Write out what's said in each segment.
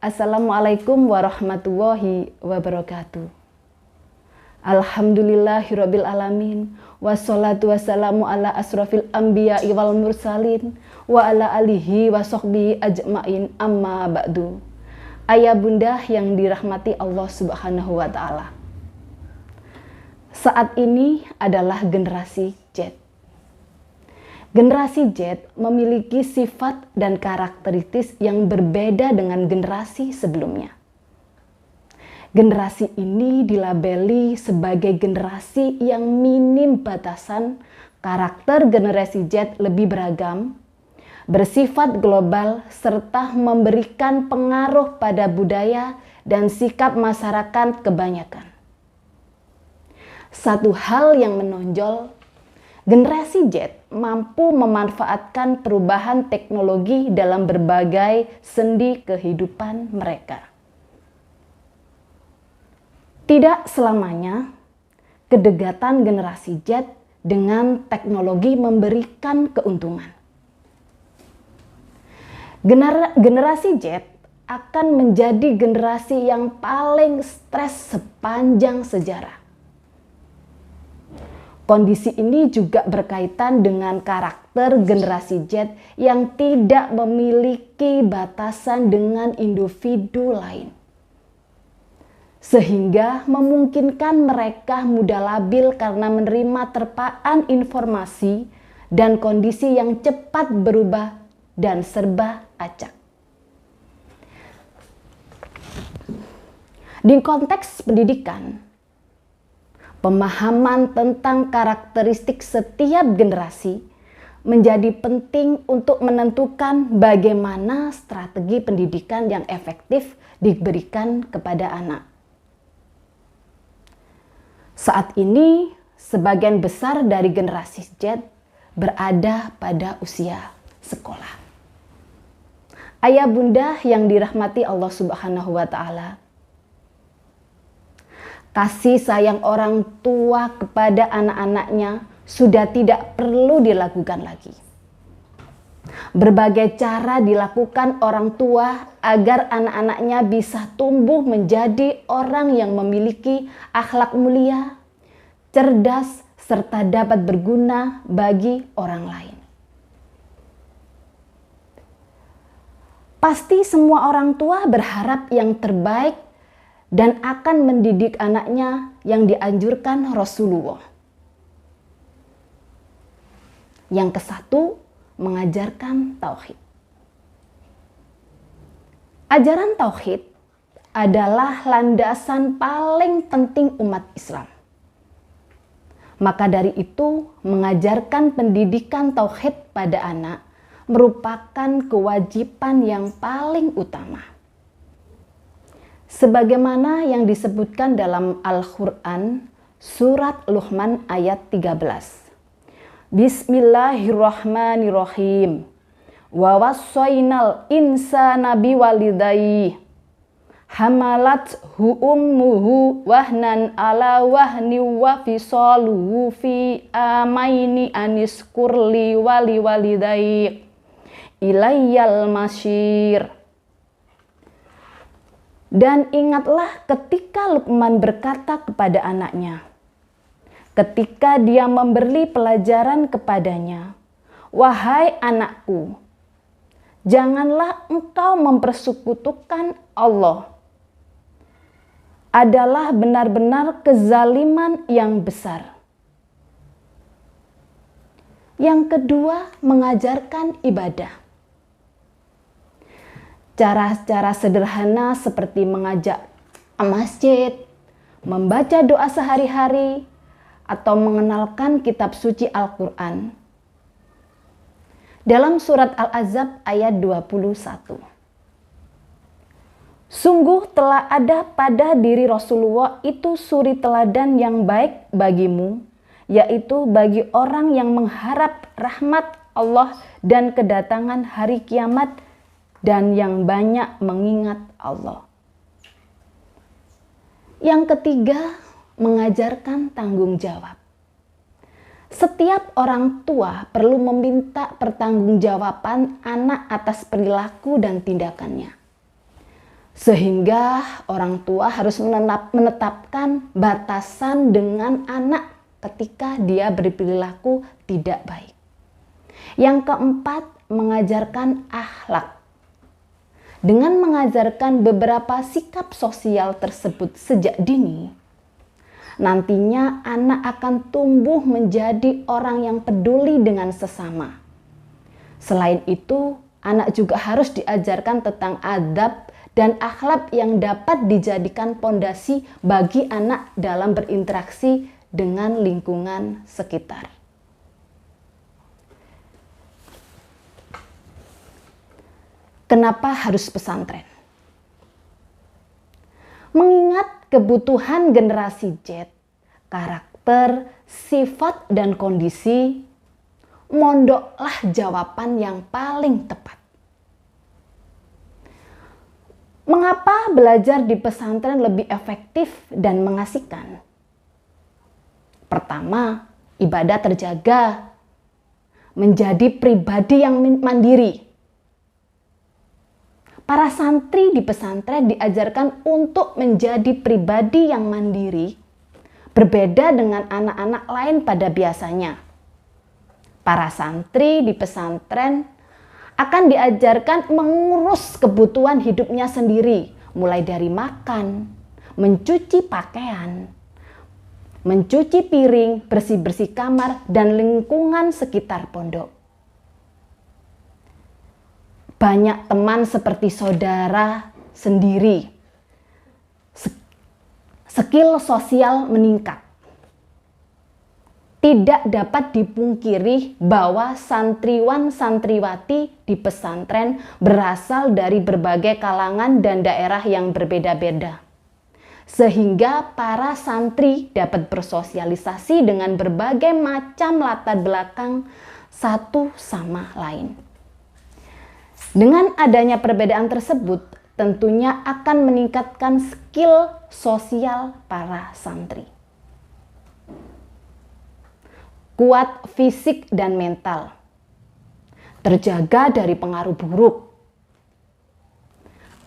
Assalamualaikum warahmatullahi wabarakatuh. Alhamdulillahirabbil alamin. Wassalatu wassalamu ala asrofil anbiya'i wal mursalin wa ala alihi wa sahbihi ajmain, amma ba'du. Ayah bunda yang dirahmati Allah Subhanahu wa ta'ala. Saat ini adalah generasi Z. Generasi Z memiliki sifat dan karakteristik yang berbeda dengan generasi sebelumnya. Generasi ini dilabeli sebagai generasi yang minim batasan. Karakter generasi Z lebih beragam, bersifat global, serta memberikan pengaruh pada budaya dan sikap masyarakat kebanyakan. Satu hal yang menonjol, generasi Z mampu memanfaatkan perubahan teknologi dalam berbagai sendi kehidupan mereka. Tidak selamanya kedekatan generasi Z dengan teknologi memberikan keuntungan. Generasi Z akan menjadi generasi yang paling stres sepanjang sejarah. Kondisi ini juga berkaitan dengan karakter generasi Z yang tidak memiliki batasan dengan individu lain, sehingga memungkinkan mereka mudah labil karena menerima terpaan informasi dan kondisi yang cepat berubah dan serba acak. Di konteks pendidikan, pemahaman tentang karakteristik setiap generasi menjadi penting untuk menentukan bagaimana strategi pendidikan yang efektif diberikan kepada anak. Saat ini, sebagian besar dari generasi Z berada pada usia sekolah. Ayah bunda yang dirahmati Allah Subhanahu wa ta'ala, kasih sayang orang tua kepada anak-anaknya sudah tidak perlu dilakukan lagi. Berbagai cara dilakukan orang tua agar anak-anaknya bisa tumbuh menjadi orang yang memiliki akhlak mulia, cerdas, serta dapat berguna bagi orang lain. Pasti semua orang tua berharap yang terbaik dan akan mendidik anaknya yang dianjurkan Rasulullah. Yang kesatu, mengajarkan tauhid. Ajaran tauhid adalah landasan paling penting umat Islam. Maka dari itu, mengajarkan pendidikan tauhid pada anak merupakan kewajiban yang paling utama. Sebagaimana yang disebutkan dalam Al-Quran, surat Luqman ayat 13. Bismillahirrahmanirrahim. Wa wassaynal insana biwalidayhi hamalathu ummuhu wahnan ala wahni wa fisaluhu fi amaini aniskurli wali walidayhi ilayyal masyir. Dan ingatlah ketika Luqman berkata kepada anaknya, ketika dia memberi pelajaran kepadanya, "Wahai anakku, janganlah engkau mempersekutukan Allah. Adalah benar-benar kezaliman yang besar." Yang kedua, mengajarkan ibadah. Cara-cara sederhana seperti mengajak masjid, membaca doa sehari-hari, atau mengenalkan kitab suci Al-Quran. Dalam surat Al-Ahzab ayat 21. Sungguh telah ada pada diri Rasulullah itu suri teladan yang baik bagimu, yaitu bagi orang yang mengharap rahmat Allah dan kedatangan hari kiamat, dan yang banyak mengingat Allah. Yang ketiga, mengajarkan tanggung jawab. Setiap orang tua perlu meminta pertanggungjawaban anak atas perilaku dan tindakannya. Sehingga orang tua harus menetapkan batasan dengan anak ketika dia berperilaku tidak baik. Yang keempat, mengajarkan akhlak. Dengan mengajarkan beberapa sikap sosial tersebut sejak dini, nantinya anak akan tumbuh menjadi orang yang peduli dengan sesama. Selain itu, anak juga harus diajarkan tentang adab dan akhlak yang dapat dijadikan pondasi bagi anak dalam berinteraksi dengan lingkungan sekitar. Kenapa harus pesantren? Mengingat kebutuhan generasi Z, karakter, sifat, dan kondisi, mondoklah jawaban yang paling tepat. Mengapa belajar di pesantren lebih efektif dan mengasihkan? Pertama, ibadah terjaga, menjadi pribadi yang mandiri. Para santri di pesantren diajarkan untuk menjadi pribadi yang mandiri, berbeda dengan anak-anak lain pada biasanya. Para santri di pesantren akan diajarkan mengurus kebutuhan hidupnya sendiri, mulai dari makan, mencuci pakaian, mencuci piring, bersih-bersih kamar, dan lingkungan sekitar pondok. Banyak teman seperti saudara sendiri. Skill sosial meningkat. Tidak dapat dipungkiri bahwa santriwan-santriwati di pesantren berasal dari berbagai kalangan dan daerah yang berbeda-beda. Sehingga para santri dapat bersosialisasi dengan berbagai macam latar belakang satu sama lain. Dengan adanya perbedaan tersebut, tentunya akan meningkatkan skill sosial para santri. Kuat fisik dan mental, terjaga dari pengaruh buruk.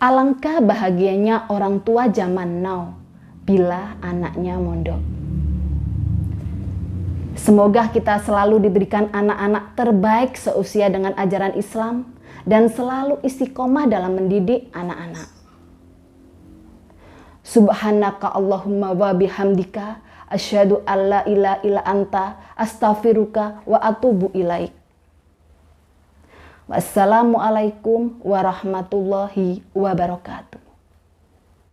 Alangkah bahagianya orang tua zaman now bila anaknya mondok. Semoga kita selalu diberikan anak-anak terbaik seusia dengan ajaran Islam dan selalu istiqomah dalam mendidik anak-anak. Subhanaka Allahumma wa bihamdika asyhadu alla ilaha illa anta astaghfiruka wa atubu ilaik. Wassalamualaikum warahmatullahi wabarakatuh.